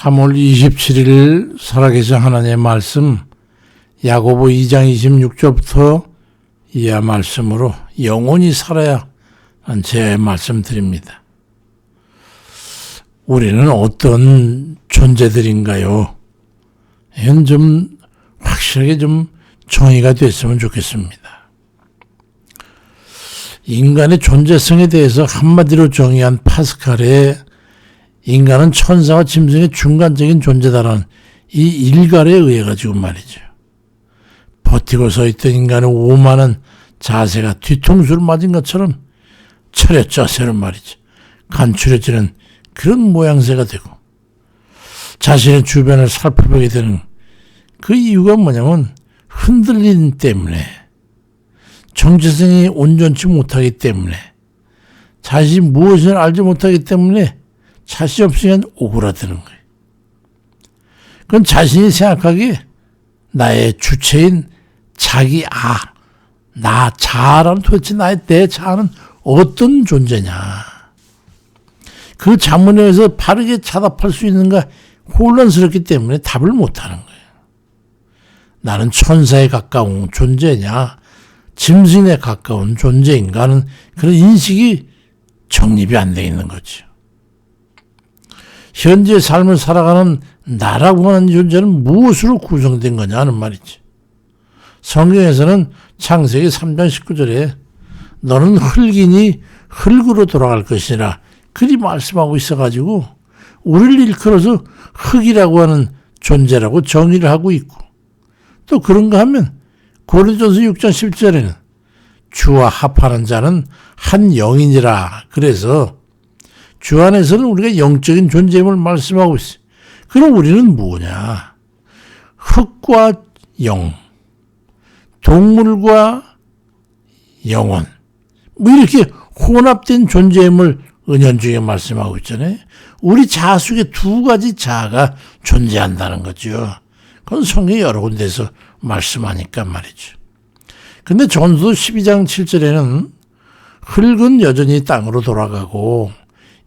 3월 27일 살아계신 하나님의 말씀 야고보 2장 26절부터 이하 말씀으로 영원히 살아야 제 말씀 드립니다. 우리는 어떤 존재들인가요? 이건 좀 확실하게 좀 정의가 됐으면 좋겠습니다. 인간의 존재성에 대해서 한마디로 정의한 파스칼의 인간은 천사와 짐승의 중간적인 존재다라는 이 일갈에 의해 가지고 말이죠. 버티고 서 있던 인간의 오만한 자세가 뒤통수를 맞은 것처럼 차렷자세로 말이죠. 간추려지는 그런 모양새가 되고 자신의 주변을 살펴보게 되는 그 이유가 뭐냐면 흔들림 때문에 정체성이 온전치 못하기 때문에 자신이 무엇을 알지 못하기 때문에 자신 없으면 오그라드는 거예요. 그건 자신이 생각하기에 나의 주체인 자기 나 자아라는 도대체 내 자아는 어떤 존재냐. 그 자문에서 바르게 자답할 수 있는가 혼란스럽기 때문에 답을 못하는 거예요. 나는 천사에 가까운 존재냐 짐승에 가까운 존재인가 하는 그런 인식이 정립이 안 되어 있는 거죠. 현재 삶을 살아가는 나라고 하는 존재는 무엇으로 구성된 거냐 하는 말이지. 성경에서는 창세기 3장 19절에 너는 흙이니 흙으로 돌아갈 것이라 그리 말씀하고 있어가지고 우리를 일컬어서 흙이라고 하는 존재라고 정의를 하고 있고 또 그런가 하면 고린도전서 6장 10절에는 주와 합하는 자는 한 영이니라. 그래서 주 안에서는 우리가 영적인 존재임을 말씀하고 있어요. 그럼 우리는 뭐냐? 흙과 영, 동물과 영혼, 이렇게 혼합된 존재임을 은연중에 말씀하고 있잖아요. 우리 자아 속에 두 가지 자아가 존재한다는 거죠. 그건 성경에 여러 군데서 말씀하니까 말이죠. 근데 전도 12장 7절에는 흙은 여전히 땅으로 돌아가고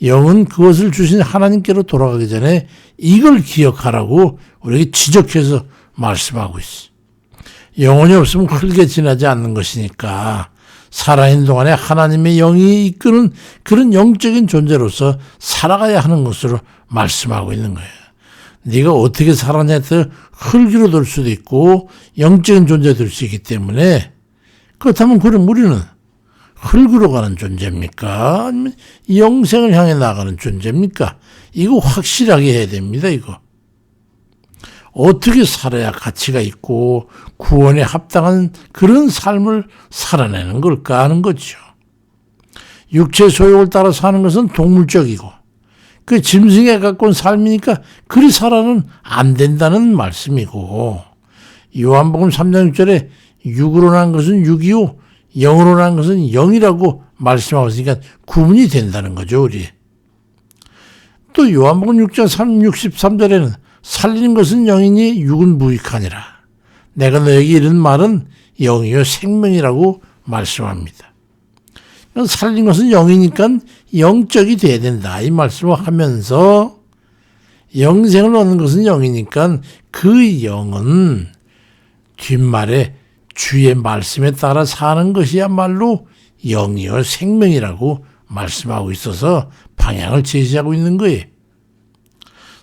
영은 그것을 주신 하나님께로 돌아가기 전에 이걸 기억하라고 우리에게 지적해서 말씀하고 있어요. 영혼이 없으면 흙에 지나지 않는 것이니까 살아있는 동안에 하나님의 영이 이끄는 그런 영적인 존재로서 살아가야 하는 것으로 말씀하고 있는 거예요. 네가 어떻게 살아냐에 따라 흙으로 될 수도 있고 영적인 존재가 될 수 있기 때문에 그렇다면 그럼 우리는 흙으로 가는 존재입니까? 아니면 영생을 향해 나가는 존재입니까? 이거 확실하게 해야 됩니다. 이거. 어떻게 살아야 가치가 있고 구원에 합당한 그런 삶을 살아내는 걸까 하는 거죠. 육체의 소욕을 따라 사는 것은 동물적이고 그 짐승에 가까운 삶이니까 그리 살아는 안 된다는 말씀이고 요한복음 3장 6절에 육으로 난 것은 육이요 영으로 난 것은 영이라고 말씀하고 있으니까 구분이 된다는 거죠. 우리. 또 요한복음 6장 63절에는 살리는 것은 영이니 육은 무익하니라. 내가 너에게 이른 말은 영이요 생명이라고 말씀합니다. 살린 것은 영이니까 영적이 돼야 된다. 이 말씀을 하면서 영생을 얻는 것은 영이니까 그 영은 뒷말에 주의 말씀에 따라 사는 것이야말로 영이요 생명이라고 말씀하고 있어서 방향을 제시하고 있는 거예요.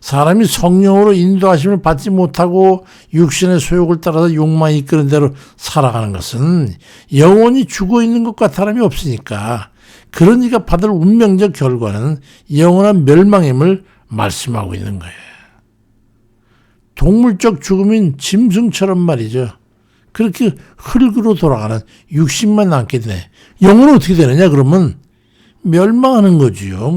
사람이 성령으로 인도하심을 받지 못하고 육신의 소욕을 따라서 욕망이 이끄는 대로 살아가는 것은 영혼이 죽어있는 것과 다름이 없으니까 그러니까 받을 운명적 결과는 영원한 멸망임을 말씀하고 있는 거예요. 동물적 죽음인 짐승처럼 말이죠. 그렇게 흙으로 돌아가는 육신만 남게 되네. 영혼은 어떻게 되느냐 그러면 멸망하는 거지요.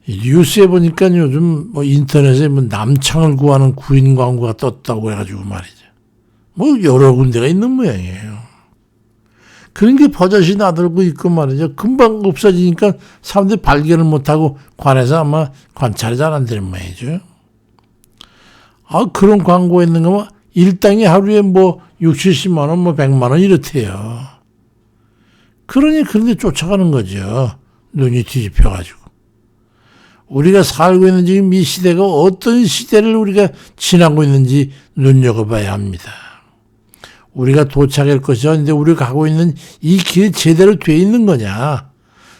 뉴스에 보니까 요즘 인터넷에 남창을 구하는 구인 광고가 떴다고 해가지고 말이죠. 여러 군데가 있는 모양이에요. 그런 게 버젓이 나들고 있고 말이죠. 금방 없어지니까 사람들이 발견을 못하고 관에서 아마 관찰이 잘 안 되는 모양이죠. 그런 광고가 있는 거 일당이 하루에 6, 70만 원, 100만 원 이렇대요. 그러니 그런데 쫓아가는 거죠. 눈이 뒤집혀가지고. 우리가 살고 있는 지금 이 시대가 어떤 시대를 우리가 지나고 있는지 눈여겨봐야 합니다. 우리가 도착할 것이 아닌데 우리가 가고 있는 이 길이 제대로 돼 있는 거냐.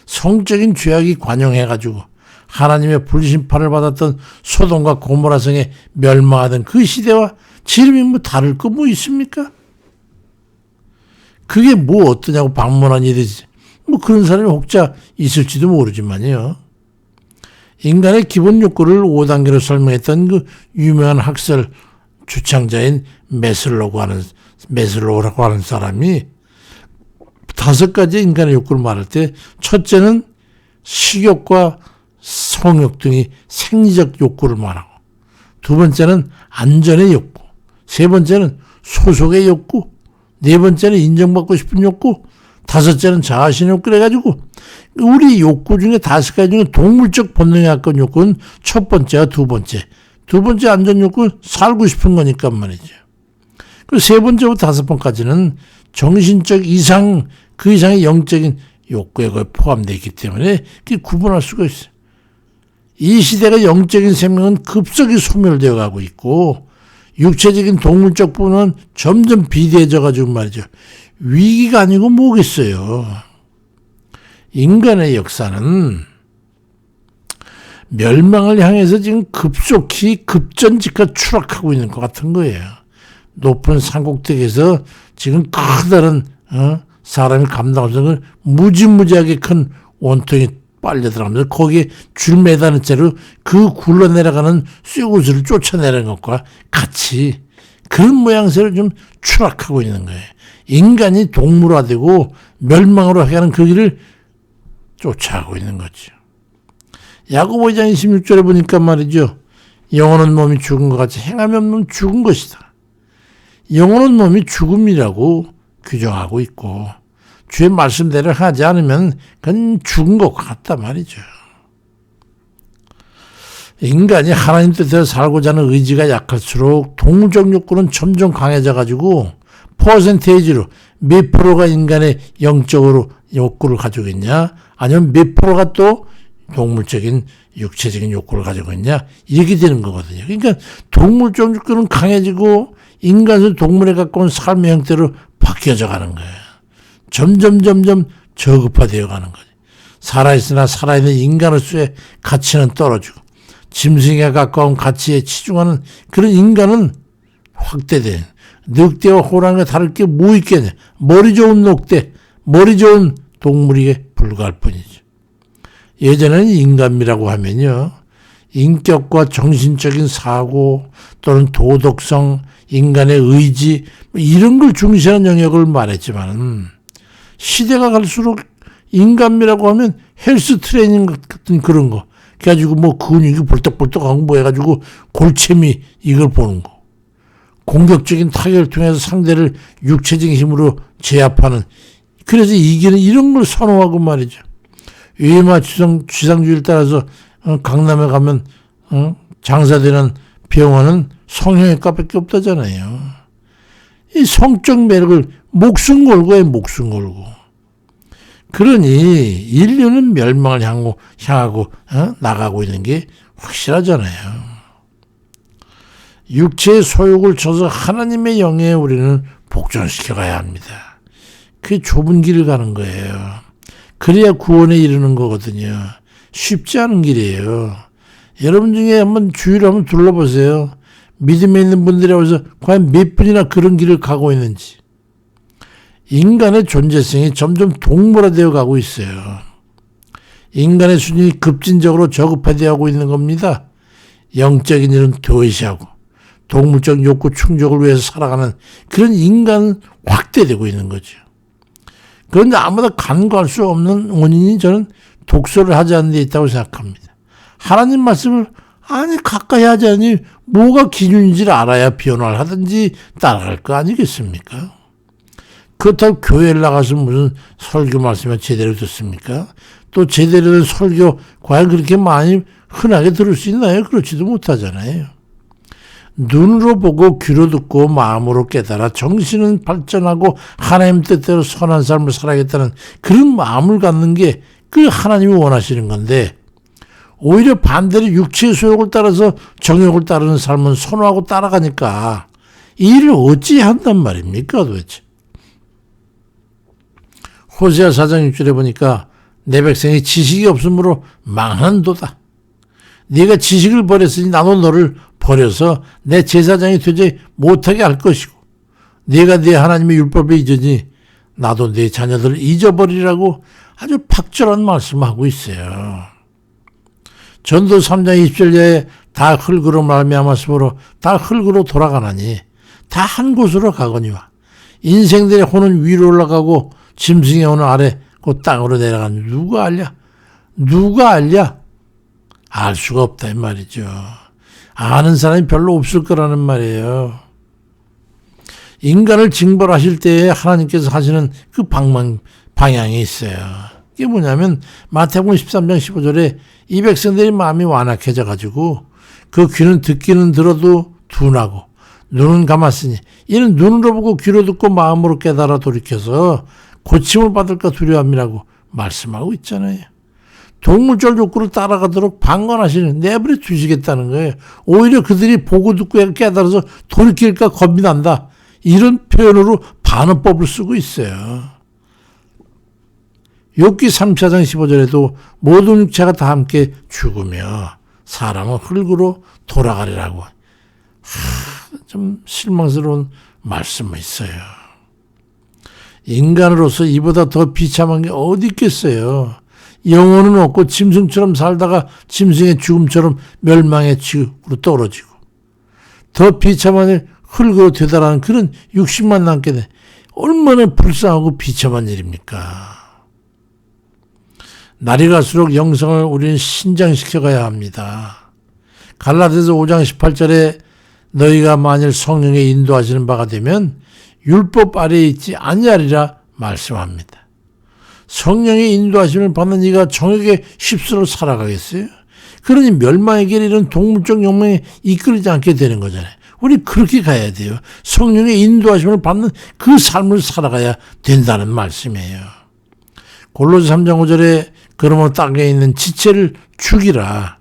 성적인 죄악이 관영해가지고 하나님의 불심판을 받았던 소돔과 고모라 성에 멸망하던 그 시대와 지금이 뭐 다를 거 뭐 있습니까? 그게 뭐 어떠냐고 방문한 일이지. 뭐 그런 사람이 혹자 있을지도 모르지만요. 인간의 기본 욕구를 5단계로 설명했던 그 유명한 학설 주창자인 메슬로우라고 하는 사람이 5가지 인간의 욕구를 말할 때 첫째는 식욕과 성욕 등의 생리적 욕구를 말하고 두 번째는 안전의 욕구, 세 번째는 소속의 욕구, 네 번째는 인정받고 싶은 욕구, 다섯째는 자아신 욕구 그래가지고 우리 욕구 중에 5가지 중에 동물적 본능에 가까운 욕구는 첫 번째와 두 번째 안전 욕구는 살고 싶은 거니까 말이죠. 그 세 번째부터 5번까지는 정신적 이상 그 이상의 영적인 욕구에 포함되어 있기 때문에 그게 구분할 수가 있어요. 이 시대가 영적인 생명은 급속히 소멸되어 가고 있고 육체적인 동물적 부분은 점점 비대해져 가지고 말이죠. 위기가 아니고 뭐겠어요. 인간의 역사는 멸망을 향해서 지금 급속히 급전직하 추락하고 있는 것 같은 거예요. 높은 산꼭대기에서 지금 커다란 사람이 감당할 수 없는 무지무지하게 큰 원통이 빨려 들어가면서 거기에 줄 매다는 채로 그 굴러내려가는 쇠구슬을 쫓아내는 것과 같이 그런 모양새로 좀 추락하고 있는 거예요. 인간이 동물화되고 멸망으로 가는 그 길을 쫓아가고 있는 거죠. 야고보 2장 26절에 보니까 말이죠. 영혼은 몸이 죽은 것 같이 행함이 없는 죽은 것이다. 영혼은 몸이 죽음이라고 규정하고 있고 주의 말씀대로 하지 않으면 그건 죽은 것 같다 말이죠. 인간이 하나님 뜻대로 살고자 하는 의지가 약할수록 동물적 욕구는 점점 강해져 가지고 퍼센테이지로 몇 프로가 인간의 영적으로 욕구를 가지고 있냐 아니면 몇 프로가 또 동물적인 육체적인 욕구를 가지고 있냐 이렇게 되는 거거든요. 그러니까 동물적 욕구는 강해지고 인간은 동물에 가까운 삶의 형태로 바뀌어져 가는 거예요. 점점 저급화되어 가는 거죠. 살아있으나 살아있는 인간으로서의 가치는 떨어지고 짐승에 가까운 가치에 치중하는 그런 인간은 확대된 늑대와 호랑이가 다를 게 뭐 있겠냐. 머리 좋은 늑대, 머리 좋은 동물에게 불과할 뿐이죠. 예전에는 인간미라고 하면요. 인격과 정신적인 사고 또는 도덕성, 인간의 의지 이런 걸 중시하는 영역을 말했지만 시대가 갈수록 인간미라고 하면 헬스 트레이닝 같은 그런 거 그래가지고 뭐 근육이 볼떡볼떡하고 뭐 해가지고 골체미 이걸 보는 거 공격적인 타격을 통해서 상대를 육체적인 힘으로 제압하는 그래서 이기는 이런 걸 선호하고 말이죠. 외마 지상주의를 따라서 강남에 가면 장사되는 병원은 성형외과밖에 없다잖아요. 이 성적 매력을 목숨 걸고 해 목숨 걸고. 그러니 인류는 멸망을 향하고 나가고 있는 게 확실하잖아요. 육체의 소욕을 쳐서 하나님의 영에 우리는 복종시켜 가야 합니다. 그게 좁은 길을 가는 거예요. 그래야 구원에 이르는 거거든요. 쉽지 않은 길이에요. 여러분 중에 한번 주위를 한번 둘러보세요. 믿음에 있는 분들이 와서 과연 몇 분이나 그런 길을 가고 있는지. 인간의 존재성이 점점 동물화되어 가고 있어요. 인간의 수준이 급진적으로 저급화되어 가고 있는 겁니다. 영적인 일은 도외시하고 동물적 욕구 충족을 위해서 살아가는 그런 인간은 확대되고 있는 거죠. 그런데 아무나 간과할 수 없는 원인이 저는 독서를 하지 않는 데 있다고 생각합니다. 하나님 말씀을 가까이 하지 않으니 뭐가 기준인지를 알아야 변화를 하든지 따라갈 거 아니겠습니까? 그렇다고 교회를 나가서 무슨 설교 말씀을 제대로 듣습니까? 또 제대로 된 설교 과연 그렇게 많이 흔하게 들을 수 있나요? 그렇지도 못하잖아요. 눈으로 보고 귀로 듣고 마음으로 깨달아 정신은 발전하고 하나님 뜻대로 선한 삶을 살아야겠다는 그런 마음을 갖는 게 그 하나님이 원하시는 건데 오히려 반대로 육체의 소욕을 따라서 정욕을 따르는 삶은 선호하고 따라가니까 이 일을 어찌 한단 말입니까 도대체. 호세아 4장 6절에 보니까 내 백성이 지식이 없으므로 망한도다. 네가 지식을 버렸으니 나도 너를 버려서 내 제사장이 되지 못하게 할 것이고 네가 네 하나님의 율법에 잊으니 나도 네 자녀들을 잊어버리라고 아주 박절한 말씀하고 있어요. 전도 3장 20절에 다 흙으로 말미암았으므로 다 흙으로 돌아가나니 다 한 곳으로 가거니와 인생들의 혼은 위로 올라가고 짐승의 혼은 아래 곧 땅으로 내려가니 누가 알랴? 누가 알랴? 알 수가 없다 이 말이죠. 아는 사람이 별로 없을 거라는 말이에요. 인간을 징벌하실 때에 하나님께서 하시는 그 방향이 있어요. 이게 뭐냐면 마태복음 13장 15절에 이 백성들의 마음이 완악해져 가지고 그 귀는 듣기는 들어도 둔하고 눈은 감았으니 이는 눈으로 보고 귀로 듣고 마음으로 깨달아 돌이켜서 고침을 받을까 두려움이라고 말씀하고 있잖아요. 동물적 욕구를 따라가도록 방관하시는 내버려 두시겠다는 거예요. 오히려 그들이 보고 듣고 깨달아서 돌이킬까 겁이 난다. 이런 표현으로 반어법을 쓰고 있어요. 욥기 3장 15절에도 모든 육체가 다 함께 죽으며 사람은 흙으로 돌아가리라고 좀 실망스러운 말씀이 있어요. 인간으로서 이보다 더 비참한 게 어디 있겠어요. 영혼은 없고 짐승처럼 살다가 짐승의 죽음처럼 멸망의 지옥으로 떨어지고 더 비참한 흙으로 되달하는 그런 육신만 남게 돼. 얼마나 불쌍하고 비참한 일입니까? 날이 갈수록 영성을 우리는 신장시켜가야 합니다. 갈라디아서 5장 18절에 너희가 만일 성령의 인도하시는 바가 되면 율법 아래에 있지 아니하리라 말씀합니다. 성령의 인도하심을 받는 이가 정욕에 휩쓸어 살아가겠어요? 그러니 멸망의 길에 이런 동물적 욕망에 이끌리지 않게 되는 거잖아요. 우리 그렇게 가야 돼요. 성령의 인도하심을 받는 그 삶을 살아가야 된다는 말씀이에요. 골로새 3장 5절에 그러므로 땅에 있는 지체를 죽이라.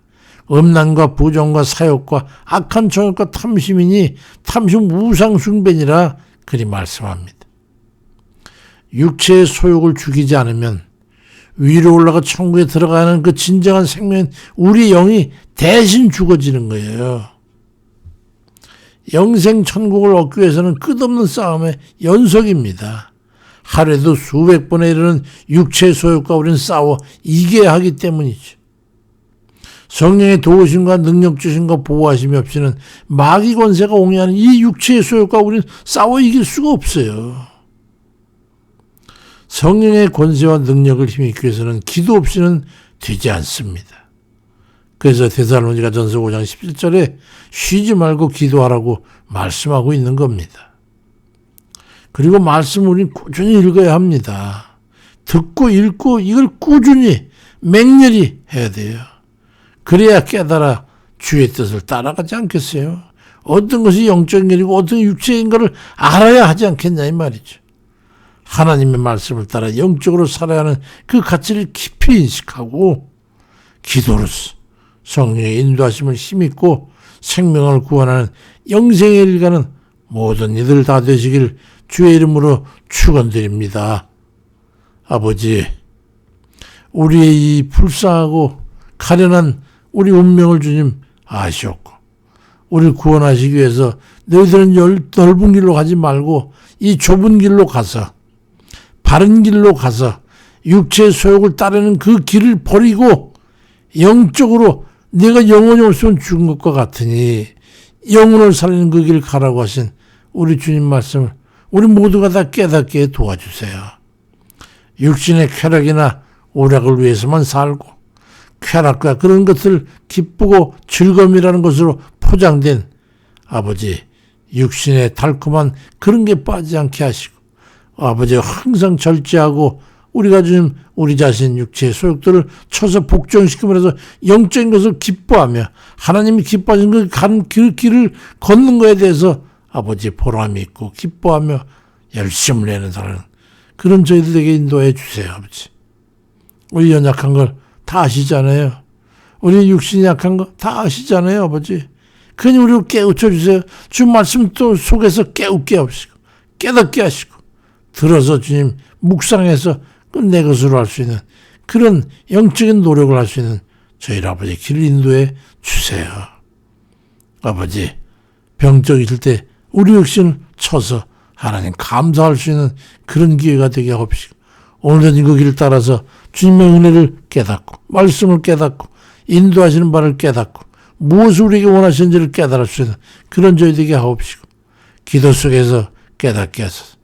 음란과 부정과 사욕과 악한 정욕과 탐심이니 탐심 우상 숭배니라 그리 말씀합니다. 육체의 소욕을 죽이지 않으면 위로 올라가 천국에 들어가는 그 진정한 생명은 우리 영이 대신 죽어지는 거예요. 영생 천국을 얻기 위해서는 끝없는 싸움의 연속입니다. 하루에도 수백 번에 이르는 육체의 소욕과 우리는 싸워 이겨야 하기 때문이죠. 성령의 도우심과 능력 주심과 보호하심이 없이는 마귀 권세가 옹이하는 이 육체의 소욕과 우리는 싸워 이길 수가 없어요. 성령의 권세와 능력을 힘입기 위해서는 기도 없이는 되지 않습니다. 그래서 데살로니가 전서 5장 17절에 쉬지 말고 기도하라고 말씀하고 있는 겁니다. 그리고 말씀을 우리는 꾸준히 읽어야 합니다. 듣고 읽고 이걸 꾸준히 맹렬히 해야 돼요. 그래야 깨달아 주의 뜻을 따라가지 않겠어요? 어떤 것이 영적인 일이고 어떤 육체인 것을 알아야 하지 않겠냐 이 말이죠. 하나님의 말씀을 따라 영적으로 살아야 하는 그 가치를 깊이 인식하고 기도로서 성령의 인도하심을 힘입고 생명을 구원하는 영생의 일 가는 모든 이들 다 되시길 주의 이름으로 축원드립니다. 아버지, 우리의 이 불쌍하고 가련한 우리 운명을 주님 아시었고 우리를 구원하시기 위해서 너희들은 넓은 길로 가지 말고 이 좁은 길로 가서 바른 길로 가서 육체의 소욕을 따르는 그 길을 버리고 영적으로 내가 영혼이 없으면 죽은 것과 같으니 영혼을 살리는 그 길을 가라고 하신 우리 주님 말씀을 우리 모두가 다 깨닫게 도와주세요. 육신의 쾌락이나 오락을 위해서만 살고 쾌락과 그런 것을 기쁘고 즐거움이라는 것으로 포장된 아버지 육신의 달콤한 그런 게 빠지지 않게 하시고 아버지가 항상 절제하고 우리가 지금 우리 자신 육체의 소욕들을 쳐서 복종시키면서 영적인 것을 기뻐하며 하나님이 기뻐하시는 그 길을 걷는 것에 대해서 아버지 보람이 있고 기뻐하며 열심을 내는 사람 그런 저희들에게 인도해 주세요. 아버지 우리 연약한 걸 다 아시잖아요. 우리 육신이 약한 거 다 아시잖아요, 아버지. 그니 우리를 깨우쳐 주세요. 주 말씀 또 속에서 깨우게 하시고 깨닫게 하시고 들어서 주님 묵상해서 내 것으로 할 수 있는 그런 영적인 노력을 할 수 있는 저희 아버지 길 인도해 주세요. 아버지 병적 있을 때 우리 육신을 쳐서 하나님 감사할 수 있는 그런 기회가 되게 하옵시고 오늘은 그 길 따라서 주님의 은혜를 깨닫고 말씀을 깨닫고 인도하시는 바를 깨닫고 무엇을 우리에게 원하시는지를 깨달을 수 있는 그런 저희 되게 하옵시고 기도 속에서 깨닫게 하소서.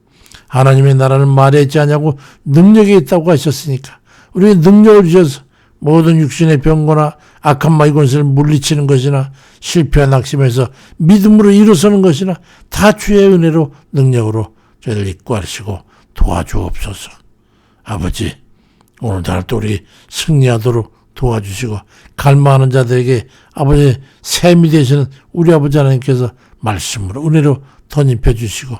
하나님의 나라는 말에 있지 않냐고 능력이 있다고 하셨으니까 우리의 능력을 주셔서 모든 육신의 병거나 악한 마귀 권세를 물리치는 것이나 실패와 낙심에서 믿음으로 일어서는 것이나 다 주의 은혜로 능력으로 저희를 이끌시고 도와주옵소서. 아버지 오늘도 하루 또 우리 승리하도록 도와주시고 갈망하는 자들에게 아버지 샘이 되시는 우리 아버지 하나님께서 말씀으로 은혜로 덧입혀 주시고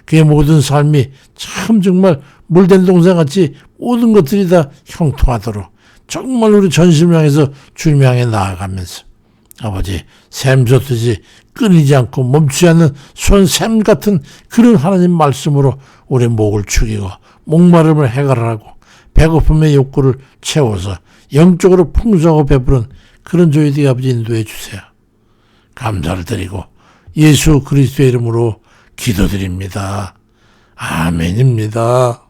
그의 모든 삶이 참 정말 물된 동산같이 모든 것들이 다 형통하도록 정말 우리 전심을 향해서 주님 향해 나아가면서 아버지 샘 솟듯이 끊이지 않고 멈추지 않는 손샘 같은 그런 하나님 말씀으로 우리 목을 축이고 목마름을 해결하고 배고픔의 욕구를 채워서 영적으로 풍성하고 베푸는 그런 저희들이 아버지 인도해 주세요. 감사를 드리고 예수 그리스도의 이름으로 기도드립니다. 아멘입니다.